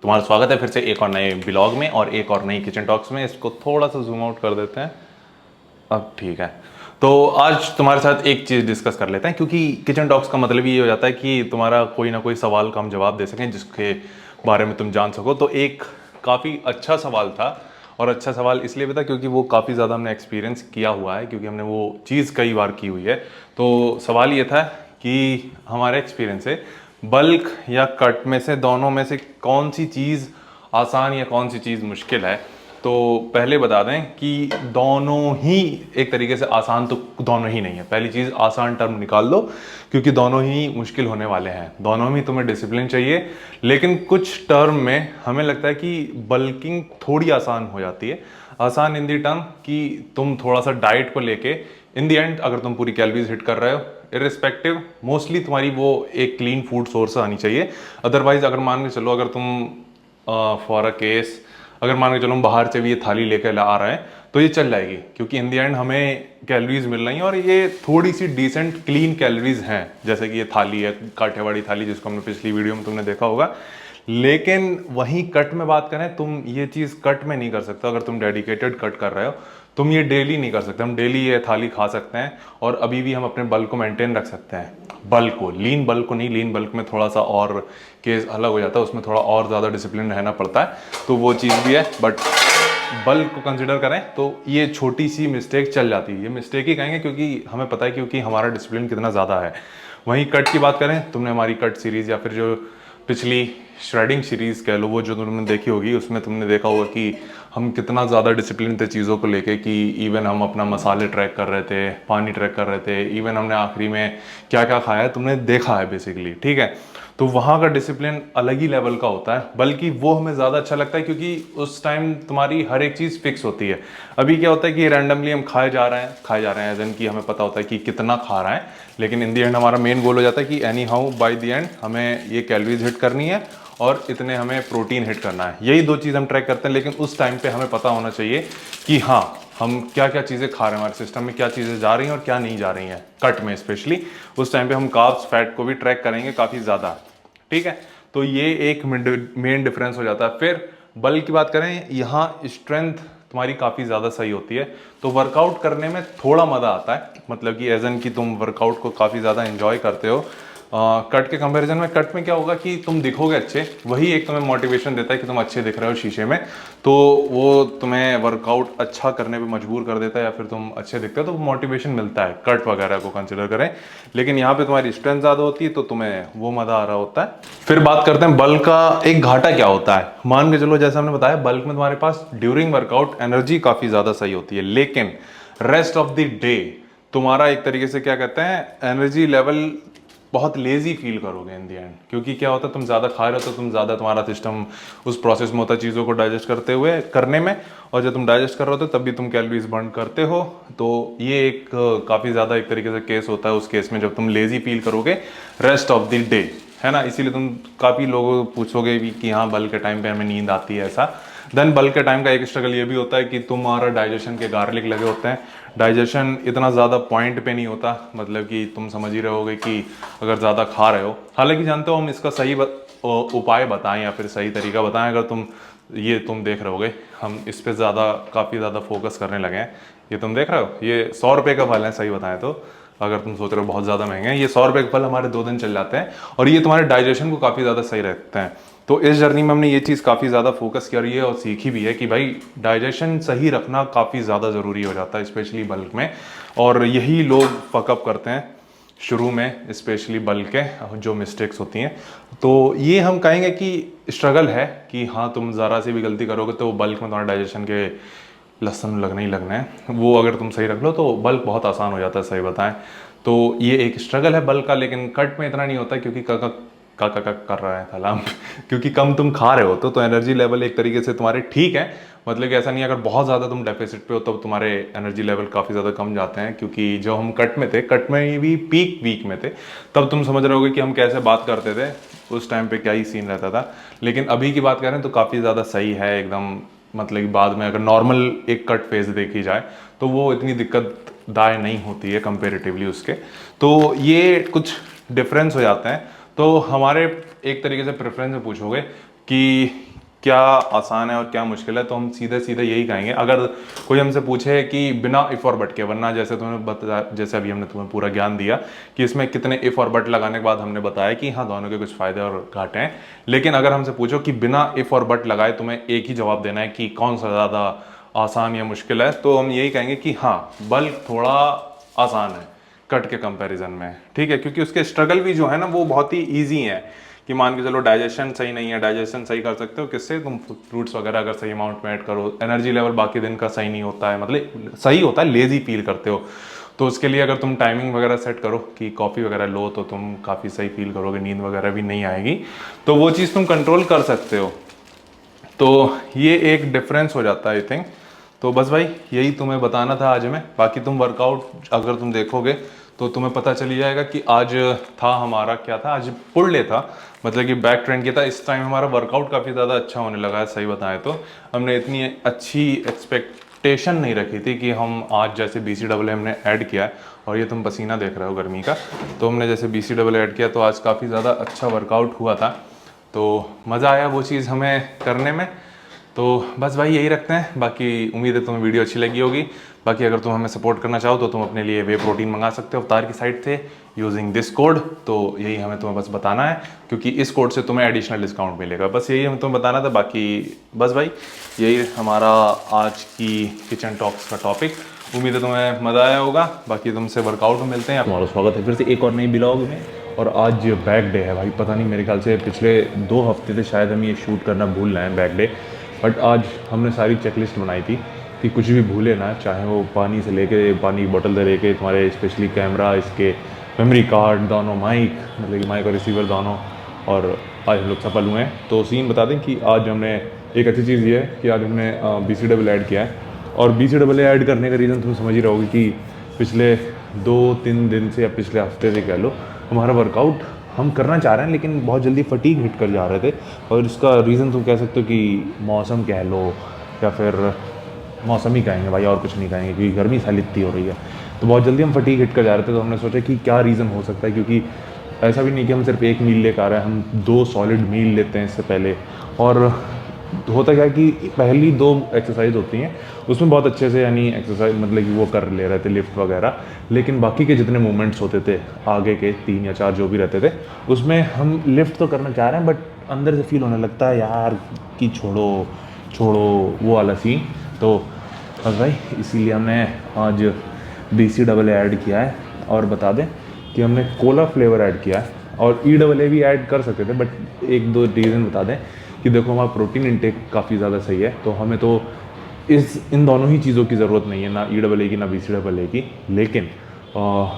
तुम्हारा स्वागत है फिर से एक और नए ब्लॉग में और एक और नई किचन टॉक्स में। इसको थोड़ा सा जूम आउट कर देते हैं, अब ठीक है। तो आज तुम्हारे साथ एक चीज़ डिस्कस कर लेते हैं, क्योंकि किचन टॉक्स का मतलब ये हो जाता है कि तुम्हारा कोई ना कोई सवाल का हम जवाब दे सकें जिसके बारे में तुम जान सको। तो एक काफ़ी अच्छा सवाल था, और अच्छा सवाल इसलिए भी था क्योंकि वो काफ़ी ज़्यादा हमने एक्सपीरियंस किया हुआ है, क्योंकि हमने वो चीज़ कई बार की हुई है। तो सवाल ये था कि हमारे एक्सपीरियंस से बल्क या कट में से दोनों में से कौन सी चीज़ आसान या कौन सी चीज़ मुश्किल है। तो पहले बता दें कि दोनों ही एक तरीके से आसान तो दोनों ही नहीं है। पहली चीज़, आसान टर्म निकाल लो, क्योंकि दोनों ही मुश्किल होने वाले हैं। दोनों में तुम्हें डिसिप्लिन चाहिए, लेकिन कुछ टर्म में हमें लगता है कि बल्किंग थोड़ी आसान हो जाती है। आसान इन दी टर्म कि तुम थोड़ा सा डाइट को लेके इन दी एंड अगर तुम पूरी कैलोरीज हिट कर रहे हो, इरिस्पेक्टिव मोस्टली तुम्हारी वो एक क्लीन फूड सोर्स आनी चाहिए। अदरवाइज अगर मान के चलो, अगर तुम फॉर अ केस अगर मान के चलो हम बाहर से भी ये थाली लेकर आ रहे हैं तो ये चल जाएगी, क्योंकि इन दी एंड हमें कैलोरीज मिल रही हैं और ये थोड़ी सी डिसेंट क्लीन कैलोरीज हैं। जैसे कि ये थाली है काठियावाड़ी थाली, जिसको हमने पिछली वीडियो में तुमने देखा होगा। लेकिन वहीं कट में बात करें, तुम ये चीज़ कट में नहीं कर सकते। अगर तुम डेडिकेटेड कट कर रहे हो, तुम ये डेली नहीं कर सकते। हम डेली ये थाली खा सकते हैं और अभी भी हम अपने बल्क को मेंटेन रख सकते हैं। बल्क को, लीन बल्क को नहीं। लीन बल्क में थोड़ा सा और केस अलग हो जाता है, उसमें थोड़ा और ज़्यादा डिसिप्लिन रहना पड़ता है, तो वो चीज़ भी है। बट बल्क को कंसिडर करें तो ये छोटी सी मिस्टेक चल जाती है। ये मिस्टेक ही कहेंगे क्योंकि हमें पता है क्योंकि हमारा डिसिप्लिन कितना ज़्यादा है। वहीं कट की बात करें, तुमने हमारी कट सीरीज़ या फिर जो पिछली श्रेडिंग सीरीज़ कह लो, वो जो तुमने देखी होगी, उसमें तुमने देखा होगा कि हम कितना ज़्यादा डिसिप्लिन थे चीज़ों को लेके, कि इवन हम अपना मसाले ट्रैक कर रहे थे, पानी ट्रैक कर रहे थे, इवन हमने आखिरी में क्या क्या खाया है तुमने देखा है बेसिकली, ठीक है। तो वहाँ का डिसिप्लिन अलग ही लेवल का होता है, बल्कि वो हमें ज़्यादा अच्छा लगता है क्योंकि उस टाइम तुम्हारी हर एक चीज़ फिक्स होती है। अभी क्या होता है कि रैंडमली हम खाए जा रहे हैं, एज इन कि हमें पता होता है कि कितना खा रहा है, लेकिन इन दी एंड हमारा मेन गोल हो जाता है कि any how by the and हमें ये कैलोरीज हिट करनी है और इतने हमें प्रोटीन हिट करना है। यही दो चीज़ हम ट्रैक करते हैं, लेकिन उस टाइम पे हमें पता होना चाहिए कि हाँ, हम क्या क्या चीज़ें खा रहे हैं, हमारे सिस्टम में क्या चीज़ें जा रही हैं और क्या नहीं जा रही हैं। कट में स्पेशली उस टाइम पे हम कार्ब्स, फैट को भी ट्रैक करेंगे काफ़ी ज़्यादा, ठीक है। तो ये एक मेन डिफरेंस हो जाता है। फिर बल की बात करें, यहाँ स्ट्रेंथ तुम्हारी काफ़ी ज़्यादा सही होती है, तो वर्कआउट करने में थोड़ा मज़ा आता है। मतलब कि एज एन कि तुम वर्कआउट को काफ़ी ज़्यादा एंजॉय करते हो। कट के कंपैरिजन में, कट में क्या होगा कि तुम दिखोगे अच्छे, वही एक तुम्हें मोटिवेशन देता है कि तुम अच्छे दिख रहे हो शीशे में, तो वो तुम्हें वर्कआउट अच्छा करने पे मजबूर कर देता है, या फिर तुम अच्छे दिखते हो तो मोटिवेशन मिलता है, कट वगैरह को कंसिडर करें। लेकिन यहाँ पे तुम्हारी स्ट्रेंथ ज़्यादा होती है तो तुम्हें वो मज़ा आ रहा होता है। फिर बात करते हैं बल्क का एक घाटा क्या होता है। मान के चलो, जैसे हमने बताया, बल्क में तुम्हारे पास ड्यूरिंग वर्कआउट एनर्जी काफ़ी ज़्यादा सही होती है, लेकिन रेस्ट ऑफ द डे तुम्हारा एक तरीके से क्या कहते हैं, एनर्जी लेवल बहुत लेजी फील करोगे इन दी एंड। क्योंकि क्या होता है, तुम ज़्यादा खा रहे हो तो तुम ज़्यादा, तुम्हारा सिस्टम उस प्रोसेस में होता है चीज़ों को डाइजेस्ट करने में, और जब तुम डाइजेस्ट कर रहे हो तो तब भी तुम कैलोरीज बर्न करते हो। तो ये एक काफ़ी ज़्यादा एक तरीके से केस होता है उस केस में, जब तुम लेजी फील करोगे रेस्ट ऑफ द डे, है ना। इसीलिए तुम काफ़ी लोगों को पूछोगे भी कि हाँ, बल के टाइम पे हमें नींद आती है, ऐसा। देन बल के टाइम का एक स्ट्रगल ये भी होता है कि तुम्हारा डाइजेशन के गार्लिक लगे होते हैं। डाइजेशन इतना ज़्यादा पॉइंट पे नहीं होता, मतलब कि तुम समझ ही रहे होगे कि अगर ज़्यादा खा रहे हो, हालांकि जानते हो हम इसका सही उपाय बताएं या फिर सही तरीका बताएं, अगर तुम देख रहे होगे, हम इस पर काफ़ी ज़्यादा फोकस करने लगे हैं। ये तुम देख रहे हो, ये 100 रुपये का फल है, सही बताएं तो। अगर तुम सोच रहे हो बहुत ज़्यादा महंगे हैं, ये 100 रुपये के फल हमारे 2 दिन चल जाते हैं, और ये तुम्हारे डाइजेशन को काफ़ी ज़्यादा सही रखते हैं। तो इस जर्नी में हमने ये चीज़ काफ़ी ज़्यादा फोकस करी है और सीखी भी है कि भाई डाइजेशन सही रखना काफ़ी ज़्यादा ज़रूरी हो जाता है, स्पेशली बल्क में। और यही लोग फकअप करते हैं शुरू में, स्पेशली बल्क के जो मिस्टेक्स होती हैं। तो ये हम कहेंगे कि स्ट्रगल है कि हाँ, तुम ज़रा सी भी गलती करोगे तो बल्क में तुम्हारे डाइजेशन के लहसुन लगने ही लगना है। वो अगर तुम सही रख लो तो बल्क बहुत आसान हो जाता है, सही बताएं तो। ये एक स्ट्रगल है बल्क का, लेकिन कट में इतना नहीं होता क्योंकि का कर रहा है थाला क्योंकि कम तुम खा रहे हो तो एनर्जी लेवल एक तरीके से तुम्हारे ठीक है। मतलब कि ऐसा नहीं है, अगर बहुत ज़्यादा तुम डेफिसिट पे हो तब तुम्हारे एनर्जी लेवल काफ़ी ज़्यादा कम जाते हैं। क्योंकि जो हम कट में थे, कट में भी पीक वीक में थे, तब तुम समझ रहे होगे कि हम कैसे बात करते थे उस टाइम पे, क्या ही सीन रहता था। लेकिन अभी की बात करें तो काफ़ी ज़्यादा सही है एकदम। मतलब कि बाद में अगर नॉर्मल एक कट फेज देखी जाए तो वो इतनी दिक्कतदायक नहीं होती है कंपेरेटिवली उसके। तो ये कुछ डिफरेंस हो जाते हैं। तो हमारे एक तरीके से प्रेफरेंस में पूछोगे कि क्या आसान है और क्या मुश्किल है, तो हम सीधे सीधे यही कहेंगे। अगर कोई हमसे पूछे कि बिना इफ़ और बट के, वरना जैसे तुम्हें बता, जैसे अभी हमने तुम्हें पूरा ज्ञान दिया कि इसमें कितने इफ़ और बट लगाने के बाद हमने बताया कि हाँ दोनों के कुछ फ़ायदे और घाटे हैं, लेकिन अगर हमसे पूछो कि बिना इफ़ और बट लगाए तुम्हें एक ही जवाब देना है कि कौन सा ज़्यादा आसान या मुश्किल है, तो हम यही कहेंगे कि हाँ बल्क थोड़ा आसान है कट के कंपैरिजन में, ठीक है, क्योंकि उसके स्ट्रगल भी जो है ना वो बहुत ही ईजी है। कि मान के चलो डाइजेशन सही नहीं है, डाइजेशन सही कर सकते हो किससे, तुम फ्रूट्स वगैरह अगर सही अमाउंट में ऐड करो। एनर्जी लेवल बाकी दिन का सही नहीं होता है, मतलब सही होता है, लेजी फील करते हो, तो उसके लिए अगर तुम टाइमिंग वगैरह सेट करो कि कॉफ़ी वगैरह लो तो तुम काफ़ी सही फील करोगे, नींद वगैरह भी नहीं आएगी, तो वो चीज़ तुम कंट्रोल कर सकते हो। तो ये एक डिफरेंस हो जाता है आई थिंक। तो बस भाई यही तुम्हें बताना था आज हमें। बाकी तुम वर्कआउट अगर तुम देखोगे तो तुम्हें पता चली जाएगा कि आज था हमारा क्या था, आज पुल डे था, मतलब कि बैक ट्रेंड किया था। इस टाइम हमारा वर्कआउट काफ़ी ज़्यादा अच्छा होने लगा है, सही बताएं तो हमने इतनी अच्छी एक्सपेक्टेशन नहीं रखी थी कि हम आज जैसे BCAA हमने ऐड किया है, और ये तुम पसीना देख रहे हो गर्मी का, तो हमने जैसे BCAA ऐड किया तो आज काफ़ी ज़्यादा अच्छा वर्कआउट हुआ था, तो मज़ा आया वो चीज़ हमें करने में। तो बस भाई यही रखते हैं। बाकी उम्मीद है तुम्हें वीडियो अच्छी लगी होगी। बाकी अगर तुम हमें सपोर्ट करना चाहो तो तुम अपने लिए वे प्रोटीन मंगा सकते हो अवतार की साइट से यूजिंग दिस कोड। तो यही हमें तुम्हें बस बताना है, क्योंकि इस कोड से तुम्हें एडिशनल डिस्काउंट मिलेगा। बस यही हमें तुम्हें बताना था। बाकी बस भाई यही हमारा आज की किचन टॉक्स का टॉपिक। उम्मीद है तुम्हें मज़ा आया होगा। बाकी तुमसे वर्कआउट में मिलते हैं। तुम्हारा स्वागत है फिर से एक और नई ब्लॉग में। और आज बैक डे है भाई, पता नहीं मेरे ख्याल से पिछले 2 हफ्ते से शायद हम ये शूट करना भूल रहे हैं बैक डे, बट आज हमने सारी चेकलिस्ट बनाई थी कि कुछ भी भूले ना, चाहे वो पानी से लेके, पानी की बोतल से लेके, तुम्हारे स्पेशली कैमरा, इसके मेमोरी कार्ड, दोनों माइक, मतलब कि माइक और रिसीवर दोनों, और आज हम लोग सफल हुए हैं। तो सीन बता दें कि आज हमने एक अच्छी चीज़ ये है कि आज हमने BCAA ऐड किया है। और BCAA ऐड करने का रीज़न तुम समझ ही रहोगे कि पिछले 2-3 दिन से या पिछले हफ्ते से कह लो, हमारा वर्कआउट हम करना चाह रहे हैं लेकिन बहुत जल्दी फटीग हिट कर जा रहे थे। और इसका रीज़न तुम कह सकते हो कि मौसम कह लो, या फिर मौसम ही कहेंगे भाई, और कुछ नहीं कहेंगे, क्योंकि गर्मी साल इतनी हो रही है, तो बहुत जल्दी हम फटीग हिट कर जा रहे थे। तो हमने सोचा कि क्या रीज़न हो सकता है, क्योंकि ऐसा भी नहीं कि हम सिर्फ एक मील लेकर आ रहे हैं, हम 2 सॉलिड मील लेते हैं इससे पहले। और होता क्या है कि पहली 2 एक्सरसाइज होती हैं उसमें बहुत अच्छे से, यानी एक्सरसाइज मतलब कि वो कर ले रहे थे लिफ्ट वगैरह, लेकिन बाकी के जितने मूवमेंट्स होते थे आगे के 3 या 4 जो भी रहते थे, उसमें हम लिफ्ट तो करना चाह रहे हैं बट अंदर से फील होने लगता है यार कि छोड़ो छोड़ो वो वाला सीन। तो बस भाई इसीलिए हमने आज BCAA ऐड किया है। और बता दें कि हमने कोला फ्लेवर ऐड किया है, और EAA भी ऐड कर सकते थे, बट 1-2 रीज़न बता दें कि देखो हमारा प्रोटीन इंटेक काफ़ी ज़्यादा सही है, तो हमें तो इन दोनों ही चीज़ों की ज़रूरत नहीं है, ना EAA की ना BCAA की। लेकिन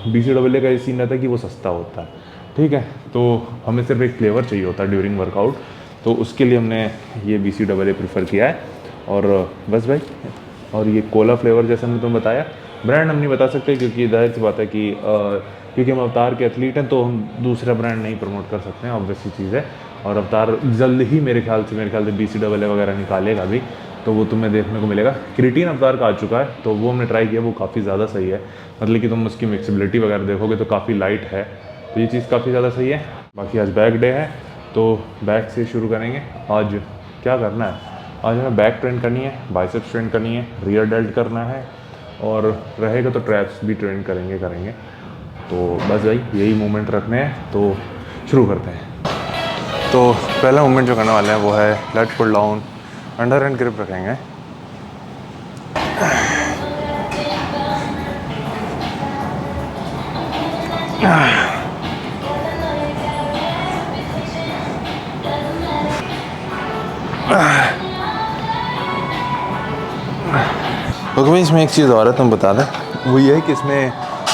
BCAA का ये सीन रहता है कि वो सस्ता होता है, ठीक है, तो हमें सिर्फ एक फ्लेवर चाहिए होता है ड्यूरिंग वर्कआउट, तो उसके लिए हमने ये BCAA प्रेफर किया है। और बस भाई, और ये कोला फ्लेवर जैसे हमने तुम्हें बताया, ब्रांड हम नहीं बता सकते क्योंकि जाहिर सी बात है कि क्योंकि हम अवतार के एथलीट हैं, तो हम दूसरा ब्रांड नहीं प्रमोट कर सकते हैं, ऑब्वियसली चीज़ है। और अवतार जल्द ही मेरे ख्याल से BCAA वगैरह निकालेगा भी, तो वो तुम्हें देखने को मिलेगा। क्रिएटिन अवतार का आ चुका है, तो वो हमने ट्राई किया, वो काफ़ी ज़्यादा सही है, मतलब कि तुम उसकी मिक्सिबिलिटी वगैरह देखोगे तो काफ़ी लाइट है, तो ये चीज़ काफ़ी ज़्यादा सही है। बाकी आज बैक डे है, तो बैक से शुरू करेंगे। आज क्या करना है, आज हमें बैक ट्रेन करनी है, बाइसेप्स ट्रेन करनी है, रियर डेल्ट करना है, और रहेगा तो ट्रैप्स भी ट्रेन करेंगे। तो बस भाई यही मूवमेंट रखने हैं, तो शुरू करते हैं। तो पहला मूवमेंट जो करने वाले हैं वो है lat pull down, under hand grip रखेंगे। ओके भाई, इसमें एक चीज़ और है, तुम बता दें, वो ये है कि इसमें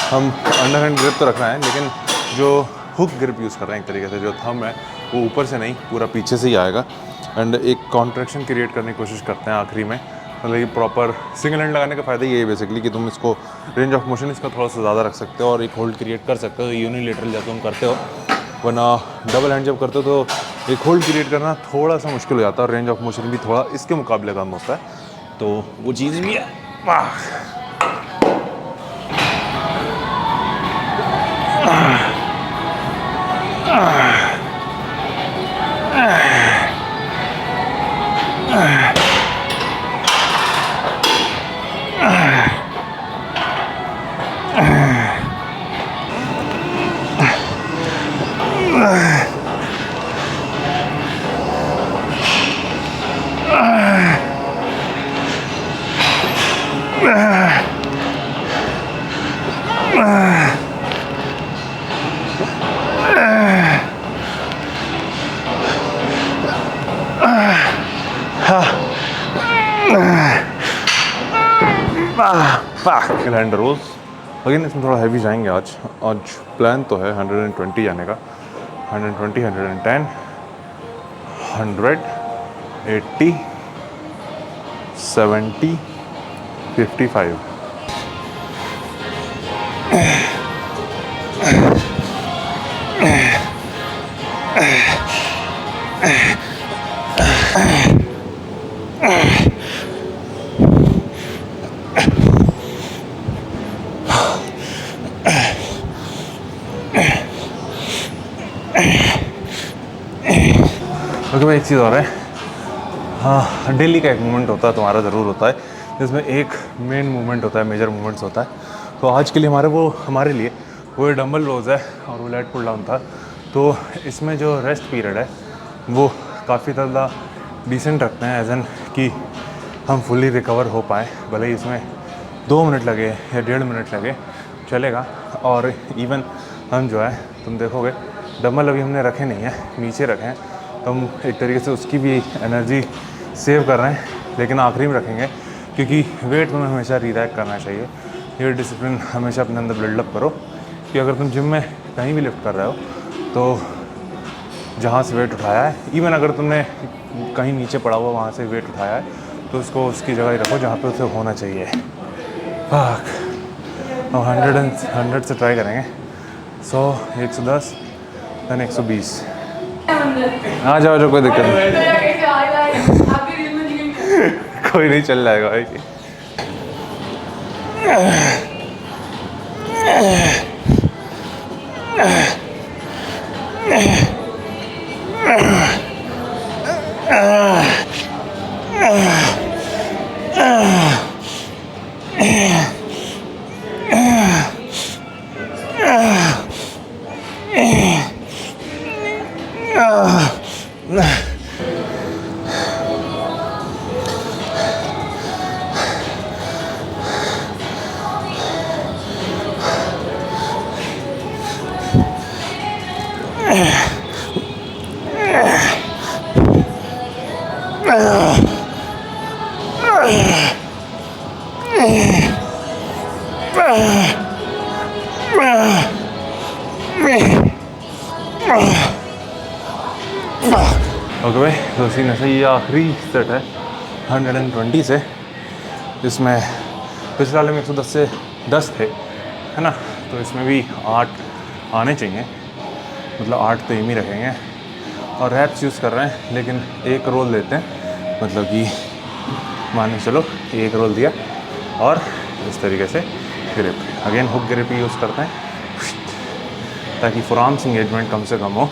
हम अंडर हैंड ग्रिप तो रखना है, लेकिन जो हुक ग्रिप यूज़ कर रहे हैं एक तरीके से, जो थंब है वो ऊपर से नहीं पूरा पीछे से ही आएगा, एंड एक कॉन्ट्रैक्शन क्रिएट करने की कोशिश करते हैं आखिरी में। मतलब कि प्रॉपर सिंगल हैंड लगाने का फ़ायदा ये है बेसिकली कि तुम इसको रेंज ऑफ मोशन इसका थोड़ा सा ज़्यादा रख सकते हो और एक होल्ड क्रिएट कर सकते हो यूनिलेटरल जब तुम करते हो, वरना डबल हैंड जब करते हो तो एक होल्ड क्रिएट करना थोड़ा सा मुश्किल हो जाता है, और रेंज ऑफ मोशन भी थोड़ा इसके मुकाबले कम होता है, तो वो चीज़ भी है। ग्लैंड रोज अगेन इसमें थोड़ा हैवी जाएंगे आज प्लान तो है 120 जाने का, 120, 110, 100, 80, 70, 55। ओके भाई, एक चीज़ और है, हाँ डेली का एक मूवमेंट होता है, तुम्हारा ज़रूर होता है, जिसमें एक मेन मूवमेंट होता है, मेजर मूवमेंट्स होता है। तो आज के लिए हमारे लिए वो डंबल रोज़ है और वो लेट पुल डाउन था। तो इसमें जो रेस्ट पीरियड है वो काफ़ी ज़्यादा डिसेंट रखते हैं, एज एन कि हम फुली रिकवर हो पाएँ। भले ही इसमें 2 मिनट लगे या 1.5 मिनट लगे चलेगा। और इवन हम जो है, तुम देखोगे डंबल अभी हमने रखे नहीं है, नीचे रखे हैं, तो हम एक तरीके से उसकी भी एनर्जी सेव कर रहे हैं, लेकिन आखिरी में रखेंगे, क्योंकि वेट तुम्हें हमेशा रिलैक्स करना चाहिए। ये डिसिप्लिन हमेशा अपने अंदर बिल्डअप करो कि अगर तुम जिम में कहीं भी लिफ्ट कर रहे हो तो जहाँ से वेट उठाया है, इवन अगर तुमने कहीं नीचे पड़ा हुआ वहाँ से वेट उठाया है, तो उसको उसकी जगह ही रखो जहाँ पे उसे होना चाहिए। फाक, अब 100 से ट्राई करेंगे, 100, 110, देन 120। आ जाओ, कोई दिक्कत नहीं। कोई नहीं, चल जाएगा भाई। ओके भाई, तो इसी में से ये आखिरी सेट है 120 से, जिसमें पिछले वाले में 110 से 10 थे, है ना। तो इसमें भी 8 आने चाहिए, मतलब 8 तो एम ही रखेंगे। और रैप्स यूज़ कर रहे हैं, लेकिन एक रोल देते हैं, मतलब कि मान के चलो एक रोल दिया और इस तरीके से grip, again hook grip use करते हैं ताकि फोरआर्म्स इंगेजमेंट कम से कम हो।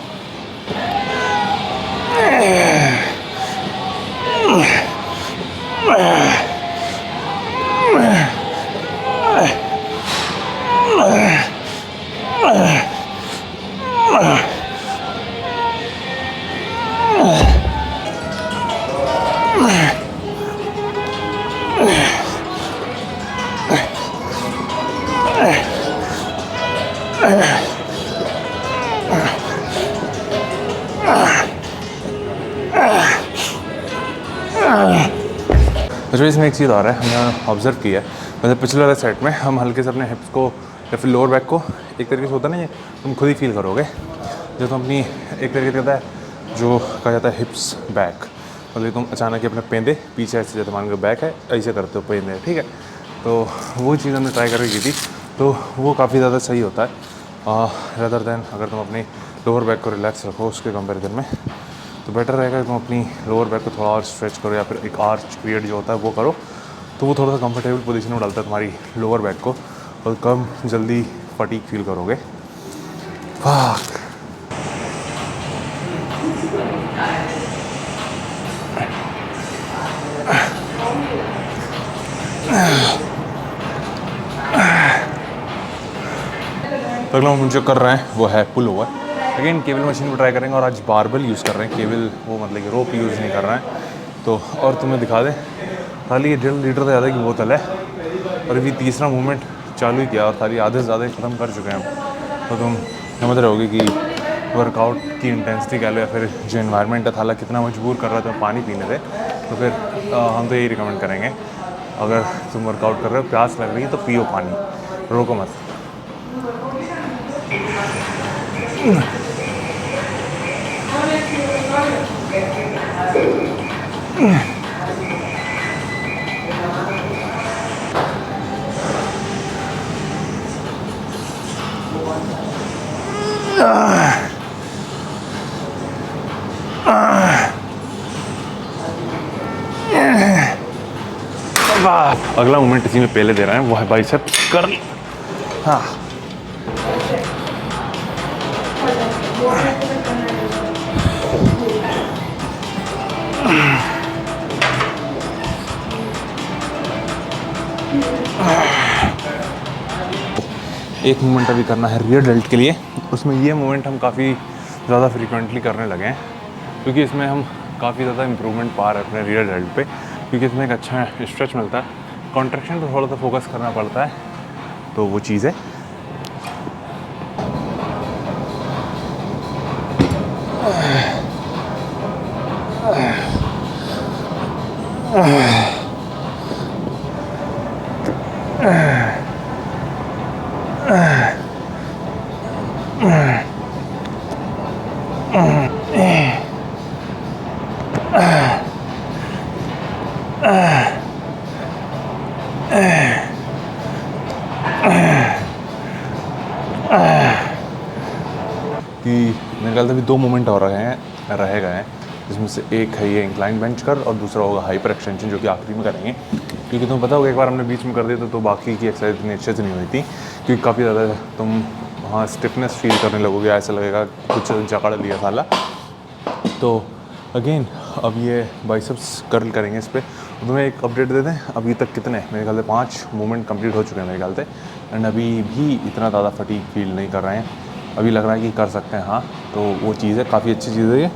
अच्छा, इसमें एक चीज़ और है, हमने ऑब्जर्व किया है, मतलब पिछले वाले सेट में हम हल्के से अपने हिप्स को या फिर लोअर बैक को एक तरीके से होता ना, ये तुम खुद ही फील करोगे जो तुम अपनी एक तरीके से होता है जो कहा जाता है हिप्स बैक, मतलब तुम अचानक ही अपने पेंदे पीछे ऐसे, जैसे मान लो बैक है ऐसे करते हो पेंदे, ठीक है। तो वो चीज़ हमने ट्राई करके की थी, तो वो काफ़ी ज़्यादा सही होता है रदर दैन अगर तुम अपनी लोअर बैक को रिलैक्स रखो उसके कंपेरिजन में, तो बेटर रहेगा कि तुम अपनी लोअर बैक को थोड़ा और स्ट्रेच करो, या फिर एक आर्च पीरियड जो होता है वो करो, तो वो थोड़ा सा कंफर्टेबल पोजीशन में डालता है तुम्हारी लोअर बैक को, और कम जल्दी फटीग फील करोगे। फाक, तो अगला हम जो कर रहे हैं वो है pull over. Again cable machine को ट्राई करेंगे और आज बारबल यूज़ कर रहे हैं, केबल वो मतलब कि रोप यूज़ नहीं कर रहे हैं। तो और तुम्हें दिखा दें, खाली ये 1.5 लीटर से ज़्यादा की बोतल है और अभी तीसरा मूवमेंट चालू ही किया और सारी आधे से ज़्यादा ख़त्म कर चुके हैं हम। तो तुम समझ रहे होगे कि वर्कआउट की इंटेंसिटी कह लो या फिर जो इन्वायरमेंट है थाला कितना मजबूर कर रहा था पानी पीने से। तो फिर हम तो यही रिकमेंड करेंगे, अगर तुम वर्कआउट कर रहे हो, प्यास लग रही है तो पियो पानी, रोको मत। अगला मूवमेंट इसी में पहले दे रहे हैं, वो है बाइसेप्स कर्ल। हाँ, एक मूवमेंट अभी करना है रियर डेल्ट के लिए। उसमें ये मूवमेंट हम काफ़ी ज़्यादा फ्रीक्वेंटली करने लगे हैं क्योंकि इसमें हम काफ़ी ज़्यादा इंप्रूवमेंट पा रहे हैं अपने रियर डेल्ट पे, क्योंकि इसमें एक अच्छा स्ट्रेच मिलता है। कॉन्ट्रैक्शन पर थोड़ा सा फोकस करना पड़ता है, तो वो चीज़ है। कि मेरे ख्याल से अभी 2 मूवमेंट और रह गए हैं, जिसमें से एक है ये इंक्लाइन बेंच कर और दूसरा होगा हाइपर एक्सटेंशन, जो कि आखिरी में करेंगे। क्योंकि तुम्हें पता होगा एक बार हमने बीच में कर दिया तो बाकी की एक्सरसाइज इतनी अच्छे से नहीं हुई थी, क्योंकि काफ़ी ज़्यादा तुम वहाँ स्टिफनेस फील करने लगोगे, ऐसा लगेगा कुछ जकड़ लिया साला। तो अगेन अब ये बाइसेप्स कर्ल करेंगे इस पर। तुम्हें एक अपडेट दे दें, अभी तक कितने, मेरे ख्याल से 5 मूवमेंट कंप्लीट हो चुके हैं मेरे ख्याल से, एंड अभी भी इतना ज़्यादा फटीग फील नहीं कर रहे हैं। अभी लग रहा है कि कर सकते हैं। हाँ, तो वो चीज़ है, काफ़ी अच्छी चीज़ है ये।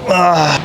हाँ,